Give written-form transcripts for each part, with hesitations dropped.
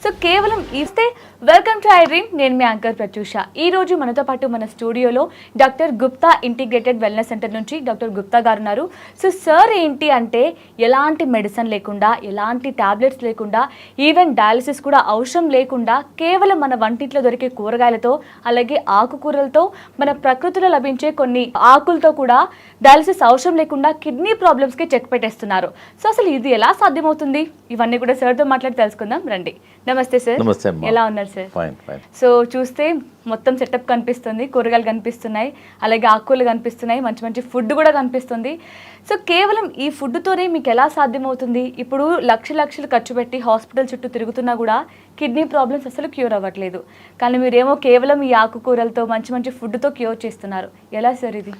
So కేవలం ఇస్తే welcome to I dream. నేను మీ యాంకర్ ప్రత్యూష. ఈ రోజు మనతో పాటు మన స్టూడియోలో doctor Gupta integrated wellness centre నుంచి డాక్టర్ గుప్తా గారు ఉన్నారు. సో సార్ ఏంటి అంటే ఎలాంటి మెడిసిన్ లేకుండా, ఎలాంటి టాబ్లెట్స్ లేకుండా, ఈవెన్ డయాలసిస్ కూడా అవసరం లేకుండా కేవలం మన వంటింట్లో దొరికే కూరగాయలతో, అలాగే ఆకుకూరలతో, మన ప్రకృతిలో లభించే కొన్ని ఆకులతో కూడా డయాలసిస్ అవసరం లేకుండా కిడ్నీ ప్రాబ్లమ్స్కి చెక్ పెట్టేస్తున్నారు. సో అసలు ఇది ఎలా సాధ్యమవుతుంది? ఇవన్నీ కూడా సార్తో మాట్లాడి తెలుసుకుందాం రండి. నమస్తే సార్. నమస్తే. ఎలా ఉన్నారు సార్? సో చూస్తే మొత్తం సెటప్ కనిపిస్తుంది, కూరగాయలు కనిపిస్తున్నాయి, అలాగే ఆకుకూరలు కనిపిస్తున్నాయి, మంచి మంచి ఫుడ్ కూడా కనిపిస్తుంది. సో కేవలం ఈ ఫుడ్తోనే మీకు ఎలా సాధ్యమవుతుంది? ఇప్పుడు లక్షలు ఖర్చు పెట్టి హాస్పిటల్ చుట్టూ తిరుగుతున్నా కూడా కిడ్నీ ప్రాబ్లమ్స్ అసలు క్యూర్ అవ్వట్లేదు. కానీ మీరేమో కేవలం ఈ ఆకుకూరలతో మంచి మంచి ఫుడ్తో క్యూర్ చేస్తున్నారు. ఎలా సార్ ఇది?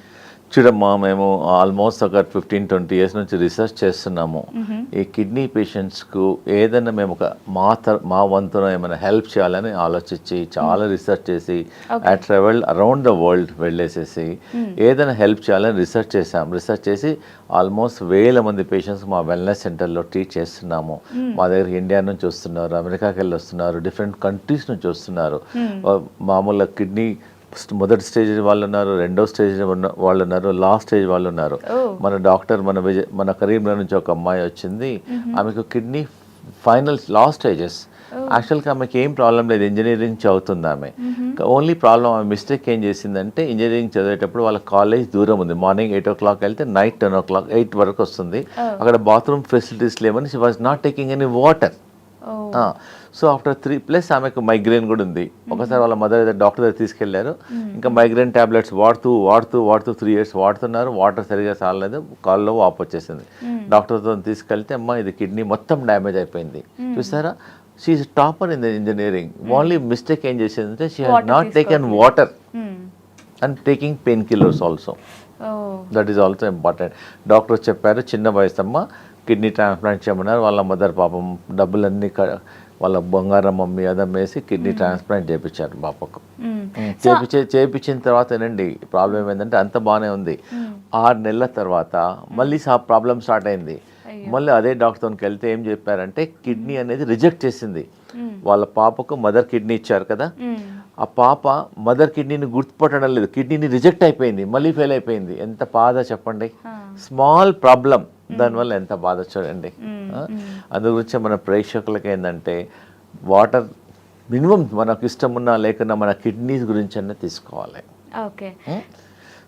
చూడమ్మా, మేము ఆల్మోస్ట్ ఒక 15-20 ఇయర్స్ నుంచి రీసెర్చ్ చేస్తున్నాము. ఈ కిడ్నీ పేషెంట్స్కు ఏదైనా మేము ఒక మా వంతున ఏమైనా హెల్ప్ చేయాలని ఆలోచించి చాలా రీసెర్చ్ చేసి I travelled around the world వెళ్ళేసేసి ఏదైనా హెల్ప్ చేయాలని రీసెర్చ్ చేసాం. రీసెర్చ్ చేసి ఆల్మోస్ట్ 1000 మంది పేషెంట్స్ మా వెల్నెస్ సెంటర్లో ట్రీట్ చేస్తున్నాము. మా దగ్గర ఇండియా నుంచి వస్తున్నారు, అమెరికాకి వెళ్ళి వస్తున్నారు, డిఫరెంట్ కంట్రీస్ నుంచి వస్తున్నారు. మామూలుగా కిడ్నీ మొదటి స్టేజ్ వాళ్ళు ఉన్నారు, రెండో స్టేజ్ వాళ్ళు ఉన్నారు, లాస్ట్ స్టేజ్ వాళ్ళు ఉన్నారు. మన డాక్టర్ మన కరీంనగర్ నుంచి ఒక అమ్మాయి వచ్చింది. ఆమెకు కిడ్నీ ఫైనల్ లాస్ట్ స్టేజెస్. యాక్చువల్గా ఆమెకి ఏం ప్రాబ్లం లేదు, ఇంజనీరింగ్ చదువుతుంది ఆమె. ఓన్లీ ప్రాబ్లం ఆమె మిస్టేక్ ఏం చేసిందంటే ఇంజనీరింగ్ చదివేటప్పుడు వాళ్ళ కాలేజ్ దూరం ఉంది. మార్నింగ్ 8 o'clock వెళ్తే నైట్ 10 o'clock 8 వరకు వస్తుంది. అక్కడ బాత్రూమ్ ఫెసిలిటీస్ లేవని she was not taking any water. So after 3+ ఆమెకు మైగ్రేన్ కూడా ఉంది. ఒకసారి వాళ్ళ మదర్ డాక్టర్ దగ్గర తీసుకెళ్లారు. ఇంకా మైగ్రేన్ టాబ్లెట్స్ వాడుతూ 3 years వాడుతున్నారు. వాటర్ సరిగా చాలలేదు, కాల్లో వాపు వచ్చేసింది. డాక్టర్తో తీసుకెళ్తే అమ్మ ఇది కిడ్నీ మొత్తం డ్యామేజ్ అయిపోయింది. చూసారా, she is topper in the engineering. Only mistake ఏం చేసిందంటే she has not taken water and taking pain killers also. That is also important. Doctor చెప్పారు చిన్న వయసు అమ్మ కిడ్నీ ట్రాన్స్ప్లాంట్ చేయమన్నారు. వాళ్ళ మదర్ పాపం డబ్బులన్నీ వాళ్ళ బంగారం మమ్మీ అదం వేసి కిడ్నీ ట్రాన్స్ప్లాంట్ చేయించారు పాపకు. చేయించిన తర్వాత ఏనండి ప్రాబ్లం ఏంటంటే అంత బాగానే ఉంది. 6 నెలల తర్వాత మళ్ళీ ప్రాబ్లం స్టార్ట్ అయింది. మళ్ళీ అదే డాక్టర్కి వెళ్తే ఏం చెప్పారంటే కిడ్నీ అనేది రిజెక్ట్ చేసింది. వాళ్ళ పాపకు మదర్ కిడ్నీ ఇచ్చారు కదా, ఆ పాప మదర్ కిడ్నీని గుర్తుపట్టడం లేదు, కిడ్నీని రిజెక్ట్ అయిపోయింది, మళ్ళీ ఫెయిల్ అయిపోయింది. ఎంత బాధ చెప్పండి. స్మాల్ ప్రాబ్లం, దానివల్ల ఎంత బాధ చూడండి. అందు గురించి మన ప్రేక్షకులకి ఏంటంటే వాటర్ మినిమం మనకు ఇష్టం ఉన్నా లేకున్నా మన కిడ్నీస్ గురించి అన్నీ తీసుకోవాలి. ఓకే.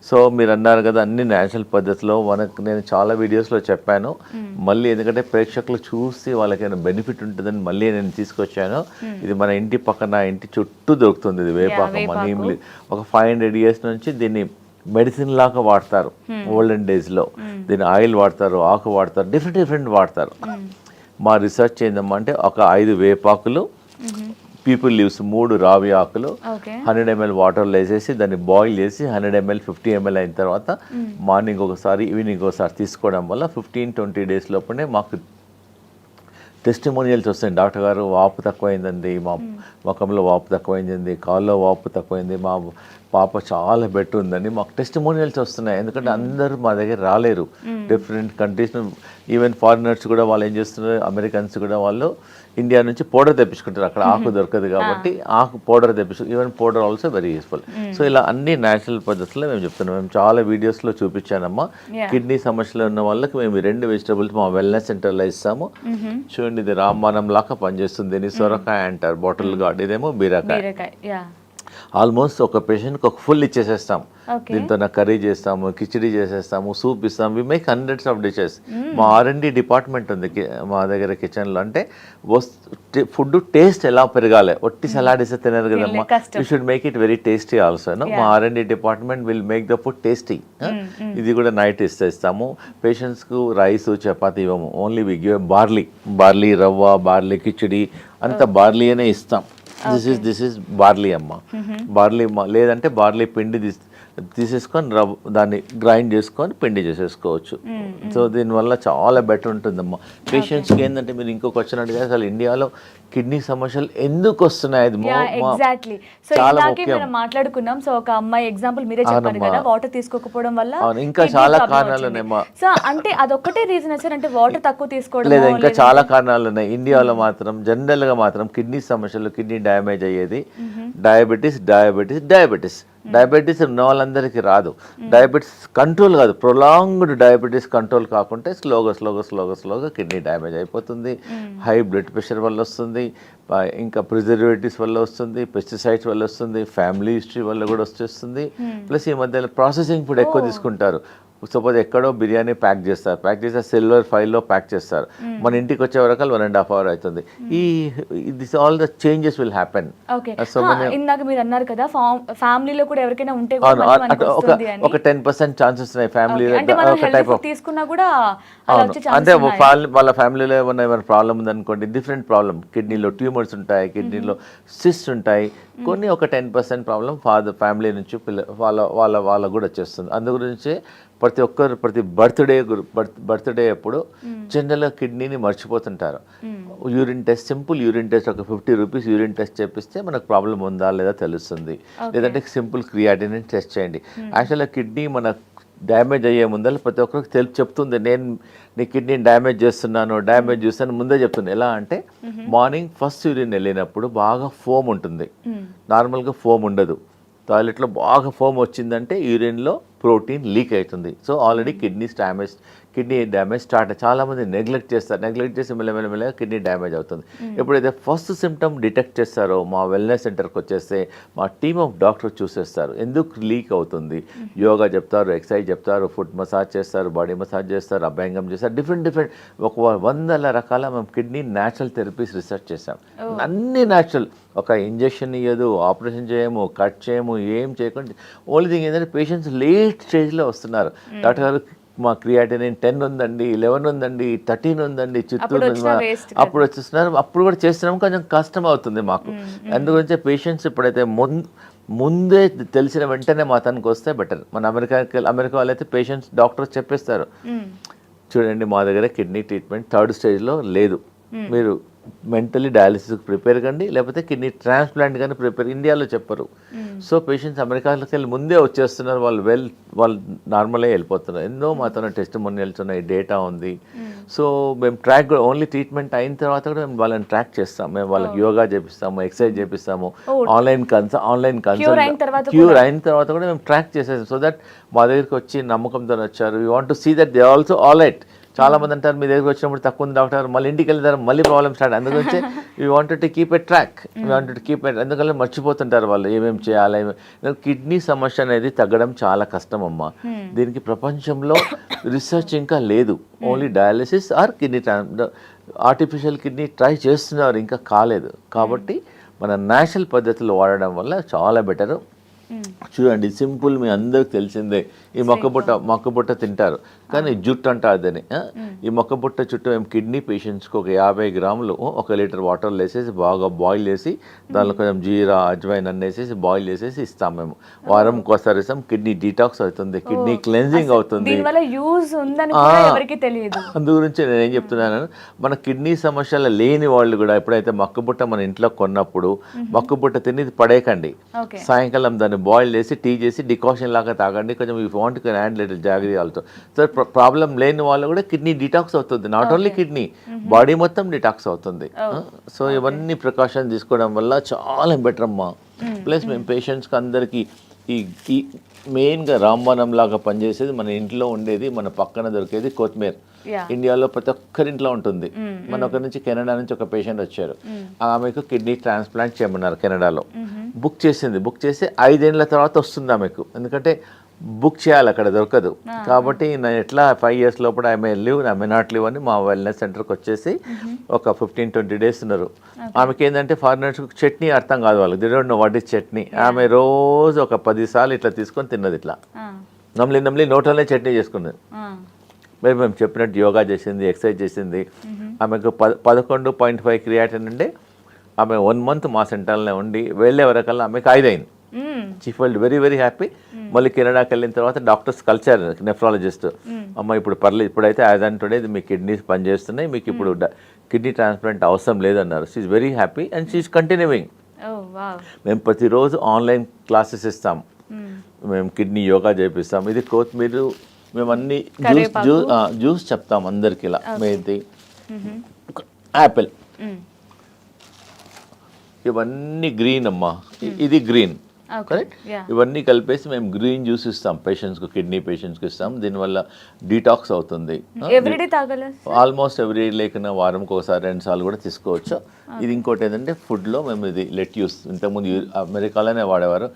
సో మీరు అన్నారు కదా అన్ని న్యాచురల్ పద్ధతిలో నేను చాలా వీడియోస్లో చెప్పాను. మళ్ళీ ఎందుకంటే ప్రేక్షకులు చూసి వాళ్ళకైనా బెనిఫిట్ ఉంటుందని మళ్ళీ నేను తీసుకొచ్చాను. ఇది మన ఇంటి పక్కన ఇంటి చుట్టూ దొరుకుతుంది. ఇది వేపాకమ్మ నీమ్లీ. ఒక 500 years నుంచి దీన్ని మెడిసిన్ లాగా వాడతారు. ఓల్డెన్ డేస్లో దీన్ని ఆయిల్ వాడతారు, ఆకు వాడతారు, డిఫరెంట్ వాడతారు. మా రీసెర్చ్ ఏందమ్మా అంటే ఒక 5 వేపాకులు, పీపుల్ లీవ్స్ 3 రావి ఆకులు 100 ml వాటర్లో వేసేసి దాన్ని బాయిల్ చేసి 100 ml 50 ml అయిన తర్వాత మార్నింగ్ ఒకసారి ఈవినింగ్ ఒకసారి తీసుకోవడం వల్ల 15-20 days లోపలనే మాకు టెస్టిమోనియల్స్ వస్తాయి. డాక్టర్ గారు వాపు తక్కువైందండి, మా ముఖంలో వాపు తక్కువైందండి, కాల్లో వాపు తక్కువైంది, మా పాప చాలా బెటర్ ఉందని మాకు టెస్టిమోనియల్స్ వస్తున్నాయి. ఎందుకంటే అందరూ మా దగ్గర రాలేరు. డిఫరెంట్ కంట్రీస్, ఈవెన్ ఫారినర్స్ కూడా వాళ్ళు ఏం చేస్తున్నారు, అమెరికన్స్ కూడా వాళ్ళు ఇండియా నుంచి పౌడర్ తెప్పించుకుంటారు. అక్కడ ఆకు దొరకదు కాబట్టి ఆకు పౌడర్ తెప్పించుకుంటారు. Even powder also very useful. So ఇలా అన్ని న్యాచురల్ పద్ధతుల్లో మేము చెప్తున్నాం. మేము చాలా వీడియోస్లో చూపించానమ్మా. కిడ్నీ సమస్యలు ఉన్న వాళ్ళకి మేము 2 వెజిటబుల్స్ మా వెల్నెస్ సెంటర్లో ఇస్తాము. చూడండి, ఇది రామ్మానం లాగా పనిచేస్తుంది. దీన్ని సొరకాయ అంటారు, బాటిల్ గార్డ్. ఇదేమో బీరకాయ. ఆల్మోస్ట్ ఒక పేషెంట్కి ఒక ఫుల్ ఇచ్చేసేస్తాం. దీంతో కర్రీ చేస్తాము, కిచిడి చేసేస్తాము, సూప్ ఇస్తాము. We make hundreds of dishes. మా R&D డిపార్ట్మెంట్ ఉంది మా దగ్గర కిచెన్లో. అంటే ఫుడ్ టేస్ట్ ఎలా పెరగాలి, ఒట్టి సలాడ్ ఇస్తే తినరు కదమ్మా. You should make it very tasty also. మా R&D department will make the food tasty. ఇది కూడా నైట్ ఇస్తాము. పేషెంట్స్కు రైస్ చపాతీ ఇవ్వము. ఓన్లీ వి గివ్ బార్లీ రవ్వ, బార్లీ కిచిడి అంతా బార్లీ అనే ఇస్తాం. దిస్ ఇస్ బార్లీ అమ్మ. బార్లీ లేదంటే బార్లీ పిండి తీసేసుకొని దాన్ని గ్రైండ్ చేసుకొని పిండి చేసేసుకోవచ్చు. సో దీనివల్ల చాలా బెటర్ ఉంటుందమ్మా. పేషెంట్స్కి ఏంటంటే మీరు ఇంకొక వచ్చినట్టుగా అసలు ఇండియాలో కిడ్నీ సమస్యలు ఎందుకు వస్తున్నాయి అది ఎగ్జాక్ట్లీ. సో చాలా ఇందాకే ముఖ్యం. మనం మాట్లాడుకున్నాం. సో ఒక అమ్మాయి ఎగ్జాంపుల్ మీరే చెప్పారు కదా, వాటర్ తీసుకోకపోవడం వల్ల అవును, ఇంకా చాలా కారణాలు ఉన్నాయమ్మా. సో అంటే అదొక్కటే రీజన్ సార్, అంటే వాటర్ తక్కువ తీసుకోవడం లేదా ఇంకా చాలా కారణాలు ఉన్నాయి. ఇండియాలో మాత్రం జనరల్ గా మాత్రం కిడ్నీ సమస్యలు, కిడ్నీ డ్యామేజ్ అయ్యేది డయాబెటీస్ డయాబెటీస్ డయాబెటీస్ డయాబెటీస్ ఉన్న వాళ్ళందరికీ రాదు. డయాబెటీస్ కంట్రోల్ కాదు, ప్రొలాంగ్డ్ డయాబెటీస్ కంట్రోల్ కాకుంటే స్లోగా కిడ్నీ డ్యామేజ్ అయిపోతుంది. హై బ్లడ్ ప్రెషర్ వల్ల వస్తుంది, ఇంకా ప్రిజర్వేటివ్స్ వల్ల వస్తుంది, పెస్టిసైడ్స్ వల్ల వస్తుంది, ఫ్యామిలీ హిస్టరీ వల్ల కూడా వచ్చేస్తుంది. ప్లస్ ఈ మధ్యలో ప్రాసెసింగ్ ఫుడ్ ఎక్కువ తీసుకుంటారు. సపోజ్ ఎక్కడో బిర్యానీ ప్యాక్ చేస్తే సిల్వర్ ఫైల్లో ప్యాక్ చేస్తారు. మన ఇంటికి వచ్చే వరకు 1.5 hours అవుతుంది. This all the changes will happen. ఇందాక మీరు అన్నారు కదా ఫ్యామిలీలో కూడా ఎవరికైనా ఉంటే ఒక 10% ఛాన్సెస్ ఉన్నాయి ఫ్యామిలీ తీసుకున్నా కూడా. అంటే వాళ్ళ ఫ్యామిలీలో ఏమైనా ప్రాబ్లం ఉందనుకోండి, డిఫరెంట్ ప్రాబ్లం, కిడ్నీలో ట్యూమర్స్ ఉంటాయి, కిడ్నీలో సిస్ట్ ఉంటాయి, కొన్ని ఒక 10% ప్రాబ్లం ఫ్యామిలీ నుంచి వాళ్ళకు కూడా వచ్చేస్తుంది. అందు గురించి ప్రతి ఒక్కరు ప్రతి బర్త్డే అప్పుడు జనరల్గా కిడ్నీని మర్చిపోతుంటారు. సింపుల్ యూరిన్ టెస్ట్ ఒక 50 rupees యూరిన్ టెస్ట్ చేపిస్తే మనకు ప్రాబ్లం ఉందా లేదా తెలుస్తుంది. లేదంటే సింపుల్ క్రియాటినిన్ టెస్ట్ చేయండి. యాక్చువల్గా కిడ్నీ మన డ్యామేజ్ అయ్యే ముందర ప్రతి ఒక్కరికి చెప్తుంది, నేను నీ కిడ్నీ డ్యామేజ్ చేస్తాను ముందే చెప్తుంది. ఎలా అంటే మార్నింగ్ ఫస్ట్ యూరిన్ వెళ్ళినప్పుడు బాగా ఫోమ్ ఉంటుంది, నార్మల్గా ఫోమ్ ఉండదు. టాయిలెట్లో బాగా ఫోమ్ వచ్చిందంటే యూరిన్లో ప్రోటీన్ లీక్ అవుతుంది. So already kidney damage start. చాలామంది నెగ్లెక్ట్ చేసి మెల్లమెల్లగా కిడ్నీ డ్యామేజ్ అవుతుంది. ఎప్పుడైతే ఫస్ట్ సిమ్టమ్ డిటెక్ట్ చేస్తారో మా వెల్నెస్ సెంటర్కి వచ్చేస్తే మా టీమ్ ఆఫ్ డాక్టర్స్ చూసేస్తారు ఎందుకు లీక్ అవుతుంది. యోగా చెప్తారు, ఎక్సర్సైజ్ చెప్తారు, ఫుట్ మసాజ్ చేస్తారు, బాడీ మసాజ్ చేస్తారు, అభ్యంగం చేస్తారు, డిఫరెంట్ ఒక 100 రకాల మేము కిడ్నీ న్యాచురల్ థెరపీస్ రీసెర్చ్ చేసాం. అన్నీ న్యాచురల్. ఒక ఇంజెక్షన్ ఇవ్వదు, ఆపరేషన్ చేయము, కట్ చేయము, ఏం చేయకుండా. ఓన్లీ థింగ్ ఏంటంటే పేషెంట్స్ లేట్ స్టేజ్లో వస్తున్నారు. డాక్టర్ గారు మా క్రియాటినిన్ 10 ఉందండి, 11 ఉందండి, 13 ఉందండి, చిత్తూరు అప్పుడు వచ్చేస్తున్నారు. అప్పుడు కూడా చేస్తున్నాము, కొంచెం కష్టం అవుతుంది మాకు. అందుగురించే పేషెంట్స్ ఇప్పుడైతే ముందే తెలిసిన వెంటనే మా తనకు వస్తే బెటర్. మన అమెరికా వాళ్ళైతే పేషెంట్స్ డాక్టర్స్ చెప్పేస్తారు, చూడండి మా దగ్గర కిడ్నీ ట్రీట్మెంట్ 3rd stage లేదు, మీరు మెంటలీ డయాలిసిస్కి ప్రిపేర్ కండి, లేకపోతే కిడ్నీ ట్రాన్స్ప్లాంట్ కానీ ప్రిపేర్. ఇండియాలో చెప్పరు. సో పేషెంట్స్ అమెరికాలోకి వెళ్ళి ముందే వచ్చేస్తున్నారు, వాళ్ళు నార్మల్గా వెళ్ళిపోతున్నారు. ఎన్నో మాతో టెస్టిమోనియల్స్ ఉన్నాయి, డేటా ఉంది. సో మేము ట్రాక్ ఓన్లీ ట్రీట్మెంట్ అయిన తర్వాత కూడా మేము వాళ్ళని ట్రాక్ చేస్తాం. మేము వాళ్ళకి యోగా చేపిస్తాము, ఎక్సర్సైజ్ చేపిస్తాము, ఆన్లైన్ కన్సల్ట్ క్యూర్ అయిన తర్వాత కూడా మేము ట్రాక్ చేసేస్తాం. సో దట్ మా దగ్గరికి వచ్చి నమ్మకంతో వచ్చారు. You want to see that they also all right. చాలా మంది అంటారు మీ దగ్గరికి వచ్చినప్పుడు తక్కువ ఉంది డాక్టర్, మళ్ళీ ఇంటికి వెళ్తారు, మళ్ళీ ప్రాబ్లమ్ స్టార్ట్. అందుగురించి we wanted to keep a track, ఎందుకంటే మర్చిపోతుంటారు వాళ్ళు ఏమేమి చేయాలి. కిడ్నీ సమస్య అనేది తగ్గడం చాలా కష్టం అమ్మా. దీనికి ప్రపంచంలో రీసెర్చ్ ఇంకా లేదు. Only dialysis are kidney artificial kidney try చేస్తున్నారు, ఇంకా కాలేదు. కాబట్టి మన నేచురల్ పద్ధతులు వాడడం వల్ల చాలా బెటరు. చూడండి సింపుల్, మీ అందరికి తెలిసిందే. ఈ మొక్కబుట్ట తింటారు, కానీ జుట్టు అంటారు అదని. ఈ మొక్కబుట్ట చుట్టూ మేము కిడ్నీ పేషెంట్స్కి ఒక 50 grams 1 లీటర్ వాటర్లో వేసేసి బాగా బాయిల్ చేసి దానిలో కొంచెం జీరా అజ్వైన్ అన్నేసేసి బాయిల్ చేసేసి ఇస్తాం. మేము వారంకి ఒకసారి ఇస్తాం. కిడ్నీ డీటాక్స్ అవుతుంది, కిడ్నీ క్లెన్జింగ్ అవుతుంది. అందు గురించి నేను ఏం చెప్తున్నాను, మన కిడ్నీ సమస్యలు లేని వాళ్ళు కూడా ఎప్పుడైతే మొక్కబుట్ట మన ఇంట్లో కొన్నప్పుడు మొక్కబుట్ట తిని పడేయకండి. సాయంకాలం దాన్ని బాయిల్ చేసి టీ చేసి డికాషన్ లాగా తాగండి. కొంచెం ఈ వాంట్ హ్యాండ్ లిటిల్ జాగ్రత్త ఆల్సో. సో ప్రాబ్లం లేని వాళ్ళు కూడా కిడ్నీ డిటాక్స్ అవుతుంది. నాట్ ఓన్లీ కిడ్నీ, బాడీ మొత్తం డిటాక్స్ అవుతుంది. సో ఇవన్నీ ప్రికాషన్స్ తీసుకోవడం వల్ల చాలా బెటర్ అమ్మా. ప్లస్ మేము పేషెంట్స్కి అందరికీ ఈ మెయిన్గా రాంబాణం లాగా పనిచేసేది మన ఇంట్లో ఉండేది, మన పక్కన దొరికేది కొత్తిమీర. ఇండియాలో ప్రతి ఒక్కరింట్లో ఉంటుంది. మన ఒక నుంచి కెనడా నుంచి ఒక పేషెంట్ వచ్చారు, ఆమెకు కిడ్నీ ట్రాన్స్ప్లాంట్ చేయమన్నారు కెనడాలో. బుక్ చేసి 5 ఏళ్ల తర్వాత వస్తుంది ఆమెకు, ఎందుకంటే బుక్ చేయాలి, అక్కడ దొరకదు. కాబట్టి నేను ఎట్లా 5 years లోపల ఆమె నాట్ లీవ్ అని మా వెల్నెస్ సెంటర్కి వచ్చేసి ఒక 15-20 days ఉన్నారు. ఆమెకి ఏంటంటే ఫారినర్స్ చట్నీ అర్థం కాదు, వాళ్ళకి they don't know what is chutney. ఆమె రోజు ఒక 10 సార్లు ఇట్లా తీసుకొని తిన్నది, ఇట్లా నమ్లి నోట్లోనే చట్నీ చేసుకున్నది. మేము చెప్పినట్టు యోగా చేసింది, ఎక్సర్సైజ్ చేసింది. ఆమెకు 11.5 క్రియాటిన్ ఉండే. ఆమె 1 month మా సెంటర్లో ఉండి వెళ్ళే వరకల్లా ఆమెకు 5 అయింది. She felt very very happy. మళ్ళీ కెనడాకి వెళ్ళిన తర్వాత డాక్టర్స్ కలిసారు, నెఫ్రాలజిస్ట్, అమ్మ ఇప్పుడు పర్లేదు, ఇప్పుడైతే యాజ్ ఆన్ టుడే మీ కిడ్నీస్ పనిచేస్తున్నాయి, మీకు ఇప్పుడు కిడ్నీ ట్రాన్స్ప్లాంట్ అవసరం లేదన్నారు. She very happy and she continuing. మేము ప్రతిరోజు ఆన్లైన్ క్లాసెస్ ఇస్తాం, మేము కిడ్నీ యోగా చేపిస్తాం. ఇది కొత్తిమీర, మేము అన్ని జ్యూస్ చెప్తాం అందరికి, ఇలా మేది, యాపిల్, ఇవన్నీ గ్రీన్ అమ్మా, ఇది గ్రీన్ కరెక్ట్. ఇవన్నీ కలిపేసి మేము గ్రీన్ జ్యూస్ ఇస్తాం పేషెంట్స్కి, కిడ్నీ పేషెంట్స్కి ఇస్తాం. దీనివల్ల డీటాక్స్ అవుతుంది. ఆల్మోస్ట్ ఎవ్రీ డే లేకుండా వారంకి ఒకసారి 2 సార్లు కూడా తీసుకోవచ్చు. ఇది ఇంకోటి ఏంటంటే ఫుడ్లో మేము ఇది లెట్ యూస్, ఇంతకుముందు అమెరికాలోనే వాడేవారు.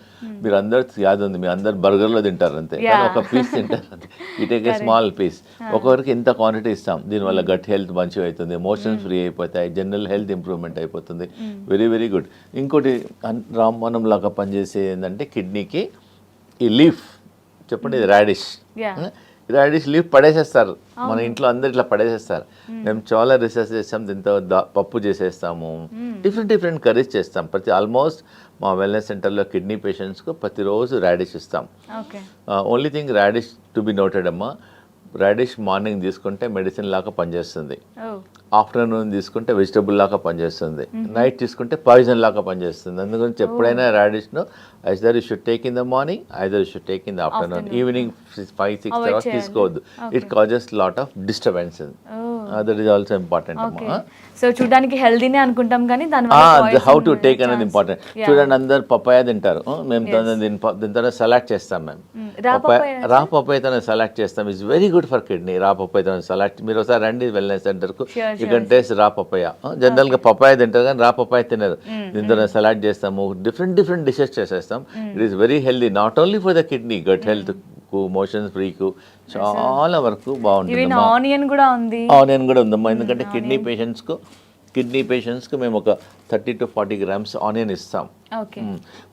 మీరు అందరు యాద్ ఉంది, మీరు అందరు బర్గర్లో తింటారు అంతే, ఒక పీస్ తింటారు అంతే. ఈ టేక్ ఏ స్మాల్ పీస్, ఒకరికి ఇంత క్వాంటిటీ ఇస్తాం. దీనివల్ల గట్ హెల్త్ మంచిగా అవుతుంది, ఎమోషన్స్ ఫ్రీ అయిపోతాయి, జనరల్ హెల్త్ ఇంప్రూవ్మెంట్ అయిపోతుంది. Very very good. ఇంకోటి రామవనం లాగా పనిచేసే ఏంటంటే కిడ్నీకి ఈ లీఫ్, చెప్పండి, ఇది రాడిష్. రాడిష్ లీఫ్ పడేసేస్తారు మన ఇంట్లో, అందరు ఇట్లా పడేసేస్తారు. మేము చాలా రీసెర్చ్ చేస్తాం, దీంతో పప్పు చేసేస్తాము, డిఫరెంట్ కర్రీస్ చేస్తాం. ఆల్మోస్ట్ మా వెల్నెస్ సెంటర్లో కిడ్నీ పేషెంట్స్కు ప్రతిరోజు రాడిష్ ఇస్తాం. Only thing radish to be noted అమ్మా, రాడిష్ మార్నింగ్ తీసుకుంటే మెడిసిన్ లాగా పనిచేస్తుంది, ఆఫ్టర్నూన్ తీసుకుంటే వెజిటబుల్ లాగా పనిచేస్తుంది, నైట్ తీసుకుంటే పాయిజన్ లాగా పనిచేస్తుంది. అందుగురించి ఎప్పుడైనా రాడిష్ను either you should take in the morning, either you should take in the afternoon. Evening 5-6 తర్వాత తీసుకోవద్దు, it causes lot of disturbances. That is also important అమ్మా. సో చూడడానికి హెల్దీనే అనుకుంటాం కానీ దాని హౌ టు టేక్ అనేది ఇంపార్టెంట్. చూడండి, అందరు పపాయ తింటారు, మేము దీంతో సలాడ్ చేస్తాం. మేము రా పపాయతో సలాడ్ చేస్తాం, it's very good for kidney. Raw పపాయతో సలాడ్ మీరు ఒకసారి రండి వెల్నెస్ సెంటర్కు, you can taste raw papaya. జనరల్గా పపాయ తింటారు కానీ రా పపాయ తినరు. దీంతో సలాడ్ చేస్తాము, డిఫరెంట్ డిషెస్ చేసేస్తాం. It is very healthy, not only for the kidney, gut health, motions ఫ్రీకు చాలా వరకు బాగుంటుంది. ఆనియన్ కూడా ఉందమ్మా, ఎందుకంటే కిడ్నీ పేషెంట్స్కి మేము ఒక 30 to 40 grams ఆనియన్ ఇస్తాం,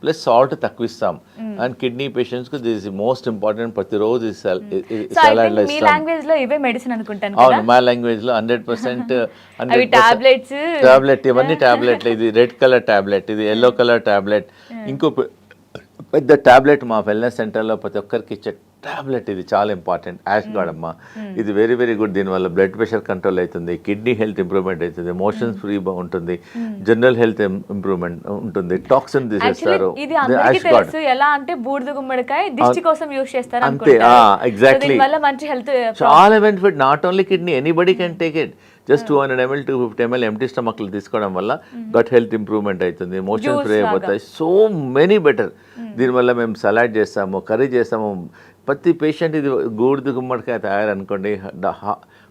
ప్లస్ సాల్ట్ తక్కువ ఇస్తాం. అండ్ కిడ్నీ పేషెంట్స్కి దిస్ ఇస్ మోస్ట్ ఇంపార్టెంట్, ప్రతిరోజు సలాడ్లో ఇస్తాం. అవును, మా లాంగ్వేజ్లో 100% టాబ్లెట్, ఇవన్నీ టాబ్లెట్లు. ఇది రెడ్ కలర్ టాబ్లెట్, ఇది ఎల్లో కలర్ టాబ్లెట్, ఇంకో పెద్ద టాబ్లెట్ మా వెల్నెస్ సెంటర్లో ప్రతి ఒక్కరికి ఇచ్చే టాబ్లెట్, ఇది చాలా ఇంపార్టెంట్, యాష్ గార్డ్ అమ్మా. ఇది వెరీ వెరీ గుడ్. దీనివల్ల బ్లడ్ ప్రెషర్ కంట్రోల్ అవుతుంది, కిడ్నీ హెల్త్ ఇంప్రూవ్మెంట్ అవుతుంది, ఎమోషన్స్ ఫ్రీ ఉంటుంది, జనరల్ హెల్త్ ఇంప్రూవ్మెంట్ ఉంటుంది, టాక్సిన్ తీసేస్తారు. ఎలా అంటే బూడిద గుమ్మడికాయ దిష్టి కోసం యూస్ చేస్తారు అంతే, ఎగ్జాక్ట్లీ. మంచి హెల్త్ చాలా benefit, not only kidney, anybody can take it. Just 200 ml 250 ml empty స్టమక్లు తీసుకోవడం వల్ల గట్ హెల్త్ ఇంప్రూవ్మెంట్ అవుతుంది, ఎమోషన్స్ ఫ్రీ అయిపోతాయి, సో మెనీ బెటర్. దీనివల్ల మేము సలాడ్ చేస్తాము, కర్రీ చేస్తాము. ప్రతి పేషెంట్ ఇది గూడిద గుమ్మడికాయ తయారనుకోండి,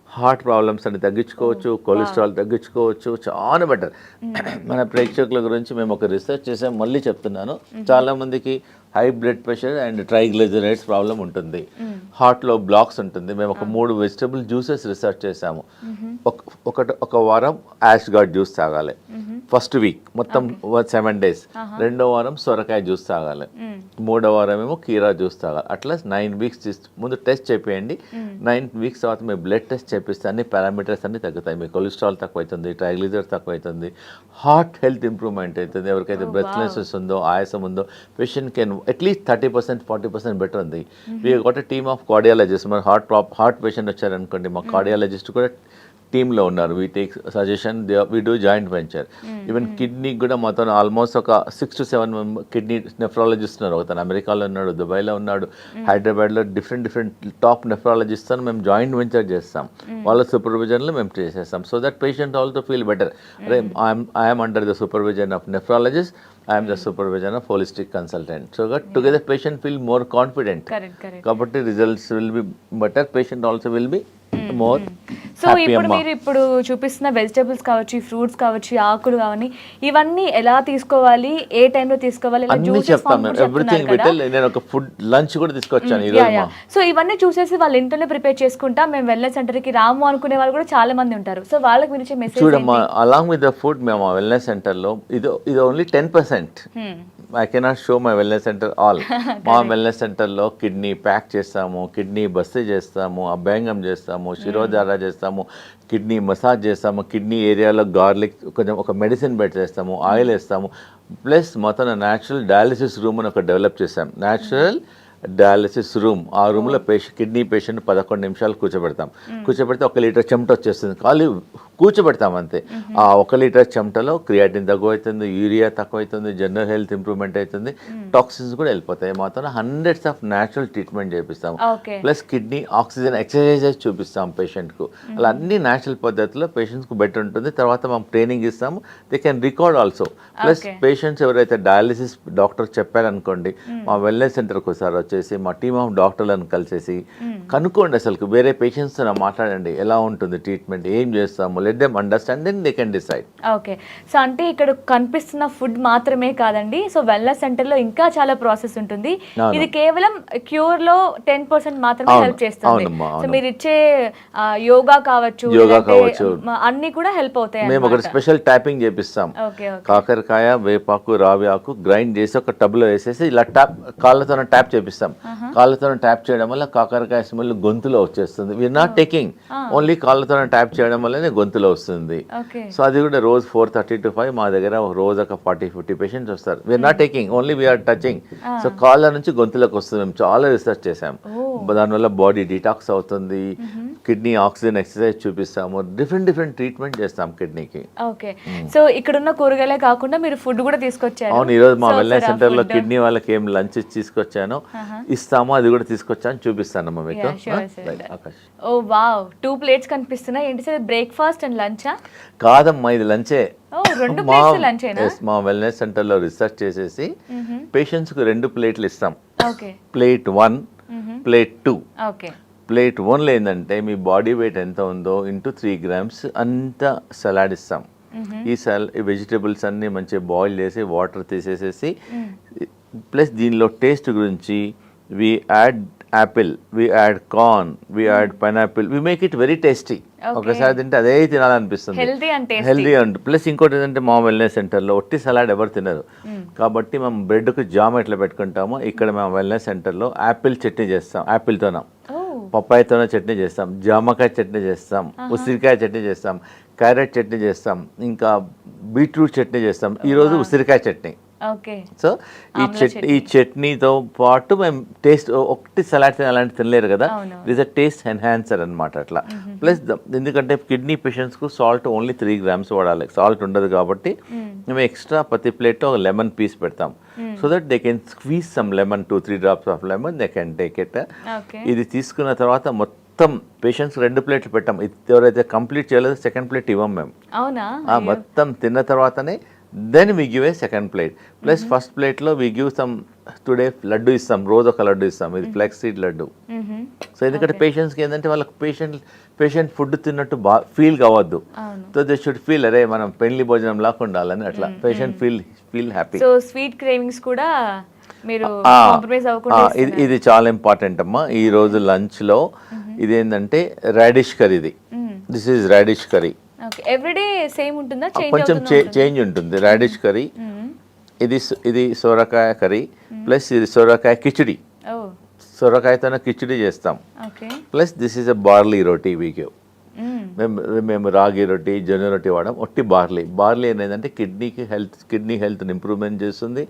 హార్ట్ ప్రాబ్లమ్స్ అని తగ్గించుకోవచ్చు, కొలెస్ట్రాల్ తగ్గించుకోవచ్చు, చాలా బెటర్. మన ప్రేక్షకుల గురించి మేము ఒక రీసెర్చ్ చేసాం, మళ్ళీ చెప్తున్నాను. చాలామందికి high blood pressure and triglycerides problem ఉంటుంది, హార్ట్లో బ్లాక్స్ ఉంటుంది. మేము ఒక 3 వెజిటబుల్ జ్యూసెస్ రీసెర్చ్ చేసాము. ఒక వారం యాష్ గార్డ్ జ్యూస్ తాగాలి, ఫస్ట్ వీక్ మొత్తం 7 days. రెండో వారం సొరకాయ జ్యూస్ తాగాలి, మూడో వారం ఏమో కీరా జ్యూస్ తాగాలి. అట్లా 9 weeks ముందు టెస్ట్ చేయండి. 9 weeks తర్వాత మీ బ్లడ్ టెస్ట్ చేపిస్తే అన్ని పారామీటర్స్ అన్ని తగ్గుతాయి. మీ కొలెస్ట్రాల్ తక్కువ అవుతుంది, ట్రైగ్లిజరైడ్స్ తక్కువ అవుతుంది, హార్ట్ హెల్త్ ఇంప్రూవ్మెంట్ అవుతుంది. ఎవరికైతే బ్రెత్లెస్నెస్ ఉందో, ఆయాసం ఉందో, పేషెంట్ కెన్ అట్లీస్ట్ 30% 40% బెటర్ ఉంది. We got a team of cardiologist. మరి హార్ట్ పేషెంట్ వచ్చారనుకోండి, మా కార్డియాలజిస్ట్ కూడా టీంలో ఉన్నారు. We take suggestion, we do joint venture. Even kidney కూడా మాతో ఆల్మోస్ట్ ఒక 6 to 7 కిడ్నీ నెఫ్రాలజిస్ట్ ఉన్నారు. ఒకతను అమెరికాలో ఉన్నాడు, దుబాయ్లో ఉన్నాడు, హైదరాబాద్లో డిఫరెంట్ టాప్ నెఫ్రాలజిస్ట్ అని మేము జాయింట్ వెంచర్ చేస్తాం. వాళ్ళ సూపర్విజన్లో మేము చేసేస్తాం. So that patient also feel better. అరే I'm under the supervision of nephrologist, I am the supervision of holistic consultant. So that together patient feel more confident. Correct. కాబట్టి results will be better. Patient also will be more so ఇప్పుడు మీరు ఇప్పుడు చూపిస్తున్న vegetables కావచ్చు, fruits కావచ్చు, ఆకులు కావని, ఇవన్నీ ఎలా తీసుకోవాలి, ఏ టైంలో తీసుకోవాలి, అన్ని చెప్తాను. ఎవ్రీథింగ్ విత్ నేను ఒక ఫుడ్ లంచ్ కూడా తీసుకొచ్చాను ఈ రోజు. సో ఇవన్నీ చూసేసి వాళ్ళ ఇంట్లోనే ప్రిపేర్ చేసుకుంటా మేము వెల్నెస్ సెంటర్కి రాము అనుకునే వాళ్ళు కూడా చాలా మంది ఉంటారు. సో వాళ్ళకి మీరు ఇచ్చే మెసేజ్ చూడమ్మా, అలాంగ్ విత్ ద ఫుడ్ మేము ఆ వెల్నెస్ సెంటర్లో ఇది only 10%. I cannot show my wellness centre all. మా వెల్నెస్ సెంటర్లో కిడ్నీ ప్యాక్ చేస్తాము, కిడ్నీ బస్సీ చేస్తాము, అభ్యంగం చేస్తాము, శిరోధార చేస్తాము, కిడ్నీ మసాజ్ చేస్తాము, కిడ్నీ ఏరియాలో గార్లిక్ కొంచెం ఒక మెడిసిన్ బెడ్ చేస్తాము, ఆయిల్ వేస్తాము. ప్లస్ మొత్తం న్యాచురల్ డయాలిసిస్ రూమ్ అని ఒక డెవలప్ చేసాం. న్యాచురల్ డయాలిసిస్ రూమ్, ఆ రూమ్లో కిడ్నీ పేషెంట్ 11 నిమిషాలు కూర్చోబెడతాం. కూర్చోబెడితే 1 లీటర్ చెమట వచ్చేస్తుంది, ఖాళీ కూర్చోబెడతాం అంతే. ఆ 1 లీటర్ చెమటలో క్రియాటిన్ తక్కువ అవుతుంది, యూరియా తక్కువ అవుతుంది, జనరల్ హెల్త్ ఇంప్రూవ్మెంట్ అవుతుంది, టాక్సిన్స్ కూడా వెళ్ళిపోతాయి. మాత్రం హండ్రెడ్స్ ఆఫ్ న్యాచురల్ ట్రీట్మెంట్ చేపిస్తాం. ప్లస్ కిడ్నీ ఆక్సిజన్ ఎక్సర్సైజెస్ చూపిస్తాం పేషెంట్కు. అలా అన్ని న్యాచురల్ పద్ధతిలో పేషెంట్స్కు బెటర్ ఉంటుంది. తర్వాత మనం ట్రైనింగ్ ఇస్తాము, they can record also. Plus patients ఎవరైతే డయాలిసిస్ డాక్టర్ చెప్పారనుకోండి, మా వెల్నెస్ సెంటర్కి ఒకసారి వచ్చేసి మా టీమ్ ఆఫ్ డాక్టర్లను కలిసేసి కనుక్కోండి, అసలు వేరే పేషెంట్స్తో మాట్లాడండి, ఎలా ఉంటుంది ట్రీట్మెంట్, ఏం చేస్తాము, let them understand, then they can decide. Okay, so అంటే ఇక్కడ కనిపిస్తున్న ఫుడ్ మాత్రమే కాదండి, సో వెల్నెస్ సెంటర్లో ఇంకా చాలా ప్రాసెస్ ఉంటుంది. ఇది కేవలం క్యూర్ లో 10% మాత్రమే హెల్ప్ చేస్తుంది. సో మీరు ఇచ్చే యోగా కావచ్చు, అన్ని కూడా హెల్ప్ అవుతాయి. మేము ఒక స్పెషల్ ట్యాపింగ్ చేపిస్తాం. కాకరకాయ, వేపాకు, రావి ఆకు గ్రైండ్ చేసి ఒక టబ్లో వేసేసి ఇలా కాళ్ళతో ట్యాప్ చేపిస్తాం. కాళ్ళతో ట్యాప్ చేయడం వల్ల కాకరకాయ స్మెల్ గొంతులో వచ్చేస్తుంది. వీఆర్ నాట్ టేకింగ్, ఓన్లీ కాళ్ళతో ట్యాప్ చేయడం వల్లనే గొంతులో వస్తుంది. సో అది కూడా రోజు 4:30 to 5 మా దగ్గర రోజు ఒక 40-50 పేషెంట్స్ వస్తారు. We're not taking, only we're touching. So కాళ్ళ నుంచి గొంతులోకి వస్తుంది. మేము చాలా రీసెర్చ్ చేసాం, దానివల్ల బాడీ డిటాక్స్ అవుతుంది, కిడ్నీ ఆక్సిజన్ ఎక్సర్సైజ్ చూపిస్తాము, డిఫరెంట్ ట్రీట్మెంట్ చేస్తాం కిడ్నీకి. ఓకే, సో ఇక్కడ ఉన్న కూరగాయలే కాకుండా మీరు ఫుడ్ కూడా తీసుకొచ్చారు. అవును, ఈరోజు మా వెల్నెస్ సెంటర్లో కిడ్నీ వాళ్ళకి ఏం లంచ్ తీసుకొచ్చాను, ఇస్తాము, అది కూడా తీసుకొచ్చాను, చూపిస్తానమ్మా మీకు. ఓ వావ్, 2 ప్లేట్స్ కనిపిస్తున్నాయి. ఏంటి సార్, బ్రేక్ఫాస్ట్ అండ్ లంచా? కాదమ్మా, ఇది లంచే. మా వెల్నెస్ సెంటర్లో రీసెర్చ్ చేసేసి పేషెంట్స్కి 2 ప్లేట్లు ఇస్తాం. Plate 1, plate 2. ప్లేట్ 1లో ఏంటంటే మీ బాడీ వెయిట్ ఎంత ఉందో ఇంటూ 3 grams అంత సలాడ్ ఇస్తాం. ఈ వెజిటేబుల్స్ అన్నీ మంచిగా బాయిల్ చేసి వాటర్ తీసేసేసి, ప్లస్ దీనిలో టేస్ట్ గురించి we add apple, we add corn, we add pineapple, we make it very tasty. ఒకసారి తింటే అదే తినాలనిపిస్తుంది, హెల్దీ అండ్ ప్లస్ ఇంకోటి ఏంటంటే మా వెల్నెస్ సెంటర్లో ఒట్టి సలాడ్ ఎవరు తినరు. కాబట్టి మేము బ్రెడ్కు జామ్ ఎట్లా పెట్టుకుంటామో ఇక్కడ మేము వెల్నెస్ సెంటర్లో యాపిల్ చట్నీ చేస్తాం. యాపిల్తోన, పప్పాయతోనే చట్నీ చేస్తాం, జామకాయ చట్నీ చేస్తాం, ఉసిరికాయ చట్నీ చేస్తాం, క్యారెట్ చట్నీ చేస్తాం, ఇంకా బీట్రూట్ చట్నీ చేస్తాం. ఈరోజు ఉసిరికాయ చట్నీ. సో ఈ చట్నీతో పాటు మేము టేస్ట్, ఒకటి సలాడ్ అలాంటి తినలేరు కదా, it is a taste enhancer అనమాట అట్లా. ప్లస్ ఎందుకంటే కిడ్నీ పేషెంట్స్కు సాల్ట్ ఓన్లీ 3 grams వాడాలి, సాల్ట్ ఉండదు కాబట్టి మేము ఎక్స్ట్రా ప్రతి ప్లేట్లో ఒక లెమన్ పీస్ పెడతాం. So that they can squeeze some lemon, 2-3 drops of lemon, they can take it. ఇది తీసుకున్న తర్వాత మొత్తం పేషెంట్స్ 2 ప్లేట్లు పెట్టాం. ఎవరైతే కంప్లీట్ చేయలేదో సెకండ్ ప్లేట్ ఇవ్వం మేము. మొత్తం తిన్న తర్వాతనే then we give a second plate. Plus first ప్లేట్లో we give some, today laddu ఇస్తాం, రోజు ఒక లడ్డు ఇస్తాం, ఇది ఫ్లెక్స్ సీడ్ లడ్డు. సో ఎందుకంటే పేషెంట్స్కి ఏంటంటే వాళ్ళకి పేషెంట్ ఫుడ్ తిన్నట్టు ఫీల్ కావద్దు. సో దే షుడ్ ఫీల్, అరే మనం పెళ్లి భోజనం లాగా ఉండాలని, అట్లా patient feel happy. So sweet cravings కూడా మీరు ఇది చాలా ఇంపార్టెంట్ అమ్మా. ఈ రోజు లంచ్లో ఇదేంటంటే radish curry. This is radish curry. Everyday same ఉంటుందా? కొంచెం చేంజ్ ఉంటుంది. రాడిష్ కర్రీ, ఇది సొరకాయ కర్రీ, ప్లస్ ఇది సొరకాయ కిచిడి, సొరకాయతో కిచిడి చేస్తాం. Plus this is a barley roti we give. మేము రాగి రొట్టి, జొన్న రొట్టి వాడడం, ఒట్టి బార్లీ అనేది కిడ్నీ హెల్త్ని ఇంప్రూవ్మెంట్ చేస్తుంది,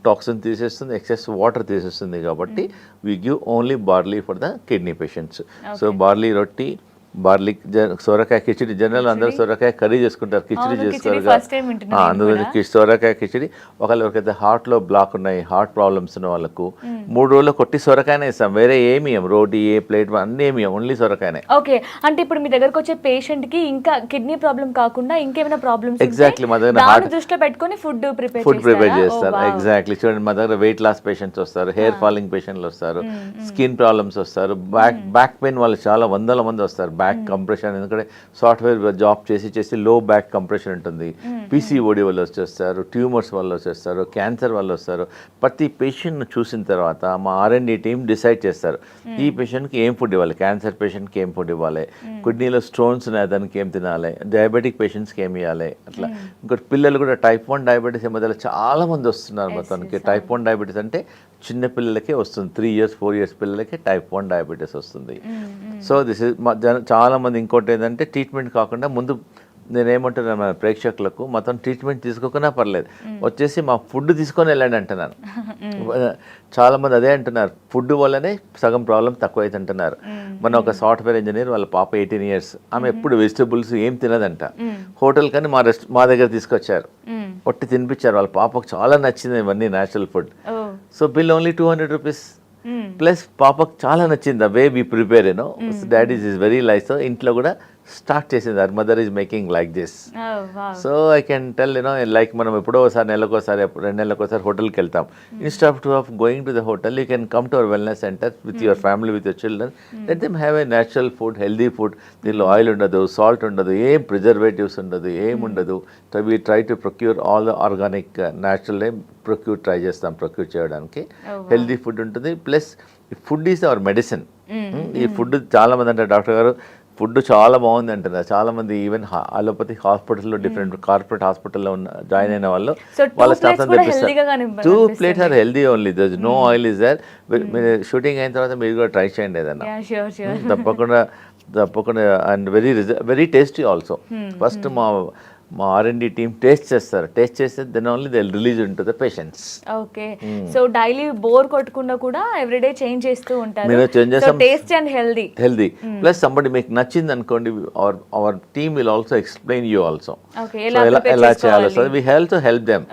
టాక్సిన్ తీసేస్తుంది, ఎక్సెస్ వాటర్ తీసేస్తుంది. కాబట్టి we give only barley for the kidney patients. So barley రొట్టి, బార్లీ, సొరకాయ కిచిడి. జనరల్ అందరూ సొరకాయ కర్రీ చేసుకుంటారు, కిచిడి చేసుకోరు. అందులో సొరకాయ కిచిడి. ఒకళ్ళకైతే హార్ట్లో బ్లాక్ ఉన్నాయి, హార్ట్ ప్రాబ్లమ్స్ ఉన్న వాళ్ళకు 3 రోజులు కొట్టి సొరకాయనే ఇస్తాం, వేరే ఏమి రోటీ, ఏ ప్లేట్ అన్నీ ఏమి, ఓన్లీ సొరకాయనే. ఓకే, అంటే ఇప్పుడు మీ దగ్గరకు వచ్చే పేషెంట్ కి ఇంకా కిడ్నీ ప్రాబ్లం కాకుండా ఇంకేమైనా ప్రాబ్లమ్స్ ఎగ్జాక్ట్లీ మా దగ్గర హార్ట్ దృష్టిలో పెట్టుకొని ఫుడ్ ప్రిపేర్ చేస్తారు. ఎగ్జాక్ట్లీ చూడండి, మా దగ్గర వెయిట్ లాస్ పేషెంట్స్ వస్తారు, హెయిర్ ఫాలింగ్ పేషెంట్లు వస్తారు, స్కిన్ ప్రాబ్లమ్స్ వస్తారు, బ్యాక్ పెయిన్ వాళ్ళు చాలా వందల మంది వస్తారు. బ్యాక్ కంప్రెషన్, ఎందుకంటే సాఫ్ట్వేర్ జాబ్ చేసి లో బ్యాక్ కంప్రెషన్ ఉంటుంది. పీసీఓడి వల్ల వచ్చేస్తారు, ట్యూమర్స్ వల్ల వచ్చేస్తారు, క్యాన్సర్ వల్ల వస్తారు. ప్రతి పేషెంట్ను చూసిన తర్వాత మా R&D టీమ్ డిసైడ్ చేస్తారు ఈ పేషెంట్కి ఏం ఫుడ్ ఇవ్వాలి, క్యాన్సర్ పేషెంట్కి ఏం ఫుడ్ ఇవ్వాలి, కిడ్నీలో స్టోన్స్ ఉన్నాయి దానికి ఏం తినాలి, డయాబెటిక్ పేషెంట్స్కి ఏమి ఇవ్వాలి అట్లా. ఇంకోటి పిల్లలు కూడా టైప్ 1 డయాబెటీస్ ఈ మధ్యలో చాలా మంది వస్తున్నారు. మొత్తానికి టైప్ 1 డయాబెటీస్ అంటే చిన్న పిల్లలకే వస్తుంది, 3 years 4 years పిల్లలకే టైప్ 1 డయాబెటీస్ వస్తుంది. సో దిస్ ఇస్ చాలా మంది. ఇంకోటి ఏంటంటే ట్రీట్మెంట్ కాకుండా ముందు నేనేమంటున్నాను మన ప్రేక్షకులకు మొత్తం ట్రీట్మెంట్ తీసుకోకున్నా పర్లేదు, వచ్చేసి మా ఫుడ్ తీసుకొని వెళ్ళండి అంటున్నాను. చాలామంది అదే అంటున్నారు, ఫుడ్ వల్లనే సగం ప్రాబ్లం తక్కువ అయితే అంటున్నారు. మన ఒక సాఫ్ట్వేర్ ఇంజనీర్ వాళ్ళ పాప 18 years, ఆమె ఎప్పుడు వెజిటబుల్స్ ఏం తినదంట. హోటల్ కానీ మా దగ్గర తీసుకొచ్చారు, ఒట్టి తినిపించారు. వాళ్ళ పాపకు చాలా నచ్చింది ఇవన్నీ natural food. So bill only 200 rupees. Plus పాపకు చాలా నచ్చింది the way we prepare you know. Daddy is very like. So ఇంట్లో కూడా స్టార్ట్ చేసింది, her mother is making like this. So I can tell you know, like మనం ఎప్పుడో ఒకసారి నెలకోసారి 2 నెలలకోసారి హోటల్కి వెళ్తాం. Instead of going to the hotel you can come to our wellness centre with your family, with your children. Let them have a natural food, healthy food. దీనిలో oil ఉండదు, salt ఉండదు, ఏం ప్రిజర్వేటివ్స్ ఉండదు, ఏం ఉండదు. So we try to procure all the organic natural try చేస్తాం procure చేయడానికి. Healthy food ఉంటుంది. Plus food is our medicine. ఈ ఫుడ్ చాలా మంది అంటారు, డాక్టర్ గారు ఫుడ్ చాలా బాగుంది అంటున్నారు. చాలా మంది ఈవెన్ అలోపతి హాస్పిటల్లో, డిఫరెంట్ కార్పొరేట్ హాస్పిటల్లో జాయిన్ అయిన వాళ్ళు వాళ్ళ స్టాఫ్ తెప్పిస్తారు. 2 plates are healthy only, there no oil is there. మీరు షూటింగ్ అయిన తర్వాత మీరు కూడా ట్రై చేయండి ఏదన్నా, తప్పకుండా. And very tasty also. First మా R&D టీమ్ టేస్ట్ చేస్తారు. టేస్ట్ చేస్తే then only they release to the patients. Okay, so daily bore కొట్టకుండా కూడా ఎవ్రీడే చేంజ్ చేస్తూ ఉంటారు. నేను చేంజ్ చేస్తాం, taste and healthy. Plus somebody మీకు నచ్చింది అనుకోండి, our team will also explain you also ఎలా చేయాలో. So we help them.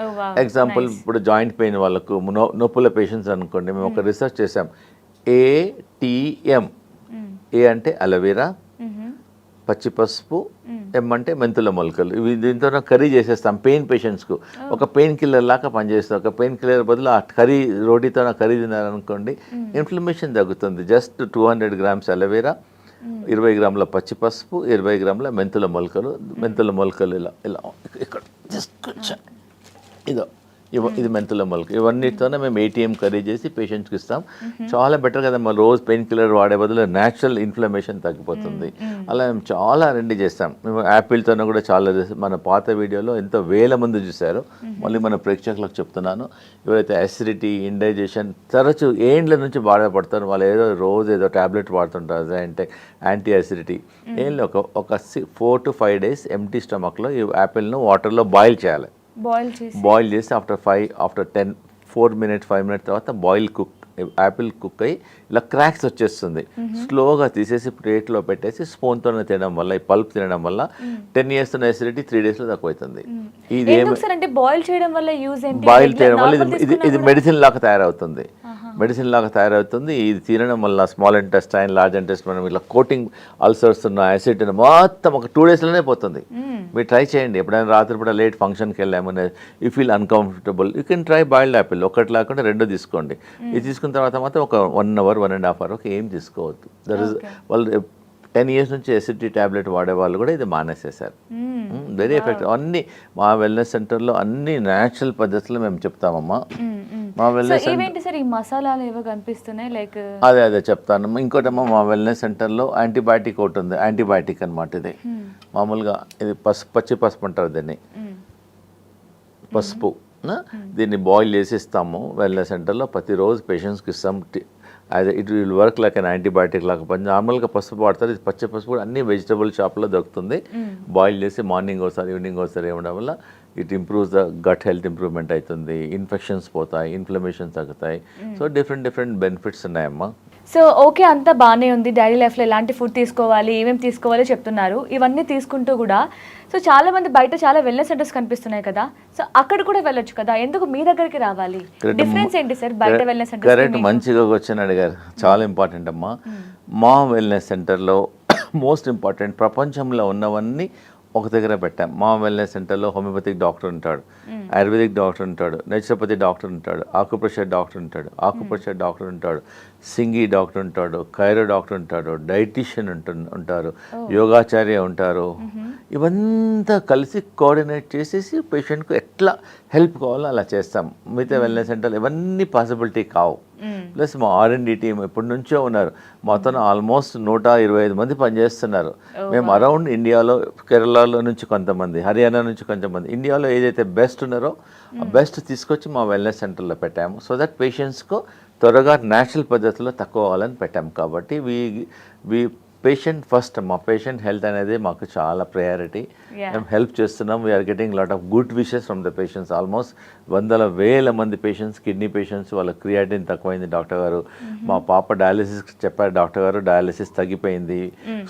Example ఇప్పుడు జాయింట్ పెయిన్ వాళ్ళకు, నొప్పుల పేషెంట్స్ అనుకోండి, మేము ఒక రీసెర్చ్ చేసాం. ATM, ఏ అంటే అలోవెరా, పచ్చి పసుపు, ఎం అంటే మెంతుల మొలకలు. ఇవి దీంతో కర్రీ చేసేస్తాం పెయిన్ పేషెంట్స్కు. ఒక పెయిన్ కిల్లర్ లాగా పనిచేస్తాం. ఒక పెయిన్ కిల్లర్ బదులు ఆ రోటీతో కర్రీ తిన్నారనుకోండి, ఇన్ఫ్లమేషన్ తగ్గుతుంది. జస్ట్ 200 grams అలోవెరా, 20 grams పచ్చి పసుపు, 20 grams మెంతుల మొలకలు ఇలా ఇలా ఇక్కడ జస్ట్ కొంచెం ఇది మెంతుల మొలక. ఇవన్నిటితోనే మేము ATM కర్రీ చేసి పేషెంట్స్కి ఇస్తాం. చాలా బెటర్ కదా, మన రోజు పెయిన్ కిల్లర్ వాడే బదులు న్యాచురల్ ఇన్ఫ్లమేషన్ తగ్గిపోతుంది. అలా మేము చాలా R&D చేస్తాం. మేము యాపిల్తోనే కూడా చాలా మన పాత వీడియోలో ఎంతో వేల మంది చూశారు. మళ్ళీ మన ప్రేక్షకులకు చెప్తున్నాను, ఎవరైతే అసిడిటీ, ఇండైజెషన్ తరచు ఏండ్ల నుంచి బాధపడతారు, వాళ్ళు రోజు ఏదో టాబ్లెట్ వాడుతుంటారు అంటే యాంటీ అసిడిటీ. ఒక 4 to 5 days ఎంటీ స్టమక్లో ఈ యాపిల్ను వాటర్లో బాయిల్ చేయాలి. బాయిల్ చేసి ఆఫ్టర్ 4 minutes 5 minutes తర్వాత యాపిల్ కుక్ అయ్యి ఇలా క్రాక్స్ వచ్చేస్తుంది. స్లోగా తీసేసి ప్లేట్లో పెట్టేసి స్పూన్తోనే తినడం వల్ల, ఈ పల్ప్ తినడం వల్ల 10 years ఎసిడిటీ 3 days తక్కువ అవుతుంది. బాయిల్ చేయడం వల్ల ఇది మెడిసిన్ లాగా తయారవుతుంది. ఇది తినడం వల్ల స్మాల్ ఇంటెస్టైన్, లార్జ్ ఇంటెస్టైన్ మనం ఇలా కోటింగ్ అల్సర్స్ ఉన్న యాసిడ్ మొత్తం ఒక 2 daysలోనే పోతుంది. మీరు ట్రై చేయండి. ఎప్పుడైనా రాత్రి పూట లేట్ ఫంక్షన్కి వెళ్ళామని you feel uncomfortable, you can try boiled apple. ఒకటి లేకుండా 2 తీసుకోండి. ఇది తీసుకున్న తర్వాత మాత్రం ఒక 1 hour 1.5 hour ఏం తీసుకోవద్దు. వాళ్ళు 10 years నుంచి ఎసిడిటీ ట్యాబ్లెట్ వాడే వాళ్ళు కూడా ఇది మానేసేసారు. Very effective. అన్ని మా వెల్నెస్ సెంటర్లో అన్ని న్యాచురల్ పద్ధతులు మేము చెప్తామమ్మా. మా వెల్నెస్ అదే చెప్తాను. ఇంకోటమ్మా, మా వెల్నెస్ సెంటర్లో యాంటీబయాటిక్ ఒకటి ఉంది. యాంటీబయాటిక్ అనమాట ఇది. మామూలుగా ఇది పచ్చి పసుపు అంటారు దీన్ని, పసుపు. దీన్ని బాయిల్ చేసి ఇస్తాము వెల్నెస్ సెంటర్లో. ప్రతిరోజు పేషెంట్స్కి ఇస్తాం. It will work like an antibiotic లాగా పని. నార్మల్గా పసుపు వాడతారు, ఇది పచ్చి పసుపు కూడా అన్ని వెజిటబుల్ షాప్లో దొరుకుతుంది. బాయిల్ చేసి మార్నింగ్ ఒకసారి ఈవినింగ్ ఒకసారి ఇవ్వడం వల్ల it improves the gut health, improvement అవుతుంది. ఇన్ఫెక్షన్స్ పోతాయి, ఇన్ఫ్లమేషన్ తగ్గుతాయి. సో డిఫరెంట్ బెనిఫిట్స్ ఉన్నాయమ్మా. సో ఓకే, అంతా బాగానే ఉంది. డైలీ లైఫ్లో ఎలాంటి ఫుడ్ తీసుకోవాలి, ఏమేమి తీసుకోవాలో చెప్తున్నారు. ఇవన్నీ తీసుకుంటూ కూడా సో చాలా మంది బయట చాలా వెల్నెస్ సెంటర్స్ కనిపిస్తున్నాయి కదా, సో అక్కడ కూడా వెళ్ళొచ్చు కదా, ఎందుకు మీ దగ్గరికి రావాలి? డిఫరెన్స్ ఏంటి సార్ బయట వెల్నెస్ సెంటర్? కరెక్ట్, మంచిగా వచ్చాను అడిగారు. చాలా ఇంపార్టెంట్ అమ్మా. మా వెల్నెస్ సెంటర్లో మోస్ట్ ఇంపార్టెంట్ ప్రపంచంలో ఉన్నవన్నీ ఒక దగ్గర పెట్టాం. మా వెల్నెస్ సెంటర్లో హోమియోపతిక్ డాక్టర్ ఉంటాడు, ఆయుర్వేదిక్ డాక్టర్ ఉంటాడు, నేచురోపతి డాక్టర్ ఉంటాడు, ఆకుప్రెషర్ డాక్టర్ ఉంటాడు, సింగి డాక్టర్ ఉంటాడు, కైరో డాక్టర్ ఉంటాడు, డైటీషియన్ ఉంటారు, యోగాచార్య ఉంటారు. ఇవంతా కలిసి కోఆర్డినేట్ చేసేసి పేషెంట్కు ఎట్లా హెల్ప్ కావాలో అలా చేస్తాం. మిగతా వెల్నెస్ సెంటర్లు ఇవన్నీ పాసిబిలిటీ కావు. ప్లస్ మా R&D టీం ఎప్పటి నుంచో ఉన్నారు. మొత్తం ఆల్మోస్ట్ 125 మంది పనిచేస్తున్నారు. మేము అరౌండ్ ఇండియాలో, కేరళలో నుంచి కొంతమంది, హర్యానా నుంచి కొంతమంది, ఇండియాలో ఏదైతే బెస్ట్ ఉన్నారో ఆ బెస్ట్ తీసుకొచ్చి మా వెల్నెస్ సెంటర్లో పెట్టాము. సో దట్ పేషెంట్స్కు త్వరగా న్యాచురల్ పద్ధతిలో తక్కువ అవ్వాలని పెట్టాము. కాబట్టి వి పేషెంట్ ఫస్ట్, మా పేషెంట్ హెల్త్ అనేది మాకు చాలా ప్రయారిటీ. Yeah. మేము హెల్ప్ చేస్తున్నాం. We're getting lot of good wishes from the patients. Almost 100,000 మంది పేషెంట్స్, కిడ్నీ పేషెంట్స్, వాళ్ళ క్రియాటిన్ తక్కువైంది డాక్టర్ గారు, మా పాప డయాలిసిస్ చెప్పారు డాక్టర్ గారు, డయాలిసిస్ తగ్గిపోయింది,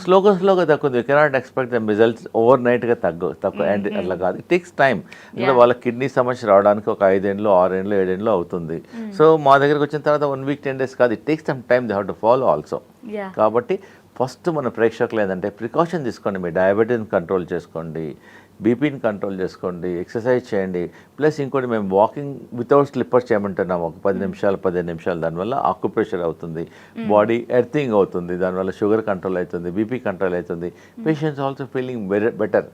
స్లోగా తగ్గుతుంది. You cannot expect the results over నైట్గా తక్కువ అండ్ అట్లా కాదు. It takes time. అంటే వాళ్ళ కిడ్నీ సమస్య రావడానికి ఒక 5 ఏళ్ళు 6 ఏళ్ళు 7 ఏళ్ళు అవుతుంది. సో మా దగ్గరికి వచ్చిన తర్వాత 1 వీక్ 10 డేస్ కాదు, it takes some time. They have to follow also. కాబట్టి ఫస్ట్ మన ప్రేక్షకులు ఏంటంటే ప్రికాషన్ తీసుకోండి. మీ డయాబెటీస్ని కంట్రోల్ చేసుకోండి, బీపీని కంట్రోల్ చేసుకోండి, ఎక్సర్సైజ్ చేయండి. ప్లస్ ఇంకోటి మేము వాకింగ్ వితౌట్ స్లిప్పర్స్ చేయమంటున్నాము. ఒక 10 నిమిషాలు 15 నిమిషాలు. దానివల్ల ఆక్యుప్రెషర్ అవుతుంది, బాడీ ఎర్తింగ్ అవుతుంది, దానివల్ల షుగర్ కంట్రోల్ అవుతుంది, బీపీ కంట్రోల్ అవుతుంది. Patients also feeling better.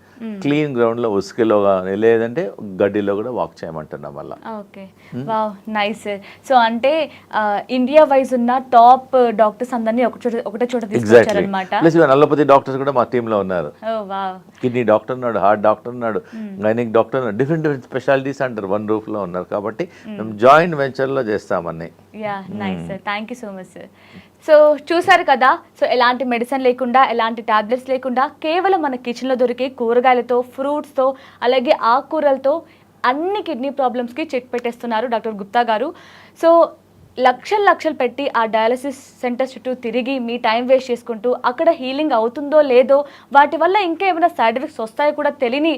Clean గ్రౌండ్లో ఉసుకలో కానీ లేదంటే గడ్డిలో కూడా వాక్ చేయమంటున్నాం వల్ల. Okay, wow, nice sir. So అంటే ఇండియా వైజ్ ఉన్న టాప్ డాక్టర్స్ అందరినీ ఒకటే చోట తీసుకొచ్చారన్నమాట. ప్లస్ ఇవాళ అలోపతి డాక్టర్స్ కూడా మా టీంలో ఉన్నారు. ఓ వావ్. కిడ్నీ డాక్టర్ ఉన్నాడు, హార్ట్ డాక్టర్ ఉన్నాడు, గైనిక్ డాక్టర్ ఉన్నాడు. డిఫరెంట్ స్పెషాలిటీస్ అంటారు, వన్ రూఫ్ లో ఉన్నారు. కాబట్టి మేము జాయింట్ వెంచర్ లో చేస్తామని. Yeah, nice sir, thank you so much sir. So చూసారు కదా, సో ఎలాంటి మెడిసిన్ లేకుండా, ఎలాంటి టాబ్లెట్స్ లేకుండా, కేవలం మన కిచెన్లో దొరికే కూరగాయలతో, ఫ్రూట్స్తో, అలాగే ఆకుకూరలతో అన్ని కిడ్నీ ప్రాబ్లమ్స్కి చెక్ పెట్టేస్తున్నారు డాక్టర్ గుప్తా గారు. సో లక్షలు పెట్టి ఆ డయాలసిస్ సెంటర్ చుట్టూ తిరిగి మీ టైం వేస్ట్ చేసుకుంటూ అక్కడ హీలింగ్ అవుతుందో లేదో, వాటి వల్ల ఇంకా ఏమైనా సైడ్ ఎఫెక్ట్స్ వస్తాయో కూడా తెలియని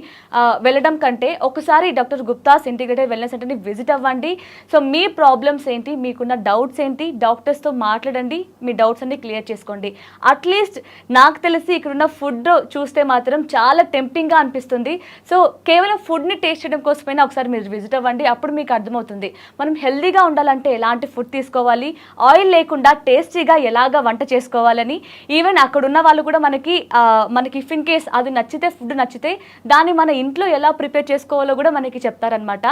వెళ్ళడం కంటే ఒకసారి డాక్టర్ గుప్తాస్ ఇంటిగ్రేటెడ్ వెల్నెస్ సెంటర్ని విజిట్ అవ్వండి. సో మీ ప్రాబ్లమ్స్ ఏంటి, మీకున్న డౌట్స్ ఏంటి, డాక్టర్స్తో మాట్లాడండి, మీ డౌట్స్ అన్ని క్లియర్ చేసుకోండి. అట్లీస్ట్ నాకు తెలిసి ఇక్కడున్న ఫుడ్ చూస్తే మాత్రం చాలా టెంప్టింగ్గా అనిపిస్తుంది. సో కేవలం ఫుడ్ని టేస్ట్ చేయడం కోసమైనా ఒకసారి మీరు విజిట్ అవ్వండి. అప్పుడు మీకు అర్థమవుతుంది మనం హెల్దీగా ఉండాలంటే ఎలాంటి ఫుడ్ తీసుకోవాలి, ఆయిల్ లేకుండా టేస్టీగా ఎలాగా వంట చేసుకోవాలని. ఈవెన్ అక్కడున్న వాళ్ళు కూడా మనకి ఇఫ్ ఇన్ కేస్ అది నచ్చితే, ఫుడ్ నచ్చితే దాన్ని మన ఇంట్లో ఎలా ప్రిపేర్ చేసుకోవాలో కూడా మనకి చెప్తారనమాట.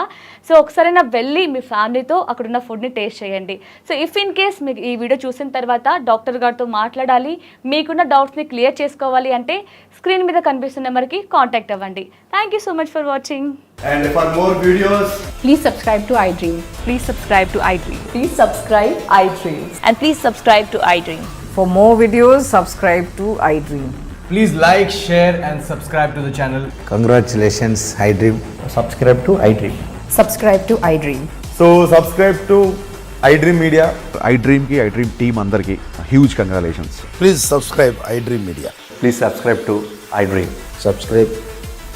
సో ఒకసారైనా వెళ్ళి మీ ఫ్యామిలీతో అక్కడున్న ఫుడ్ని టేస్ట్ చేయండి. సో ఇఫ్ ఇన్ కేస్ మీకు ఈ వీడియో చూసిన తర్వాత డాక్టర్ గారితో మాట్లాడాలి, మీకున్న డౌట్స్ని క్లియర్ చేసుకోవాలి అంటే స్క్రీన్ మీద కనిపిస్తున్న నెంబర్కి కాంటాక్ట్ అవ్వండి. Thank you so much for watching. And for more videos, Please subscribe to iDream. Please subscribe to iDream. Please subscribe iDream. And please subscribe to iDream. For more videos, subscribe to iDream. please like, share and subscribe to the channel. Congratulations, iDream. Subscribe to iDream. Subscribe to iDream. So subscribe to iDream Media. iDream ki iDream team andarki huge congratulations. Please subscribe iDream Media. Please subscribe to iDream. Subscribe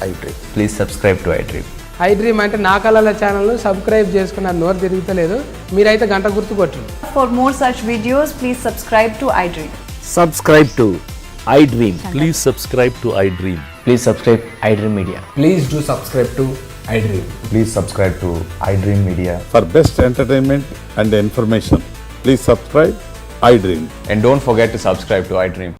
iDream. Please subscribe to iDream. iDream అంటే నా కళల channel subscribe చేసుకున్న నోరు తిరుగుతలేదు, మీరైతే గంట గుర్తు కొట్టండి. For more such videos, please subscribe to iDream. Subscribe to iDream. Please subscribe to iDream. Please subscribe iDream Media. Please do subscribe to iDream. Please subscribe to iDream Media. For best entertainment and information, please subscribe iDream. And don't forget to subscribe to iDream.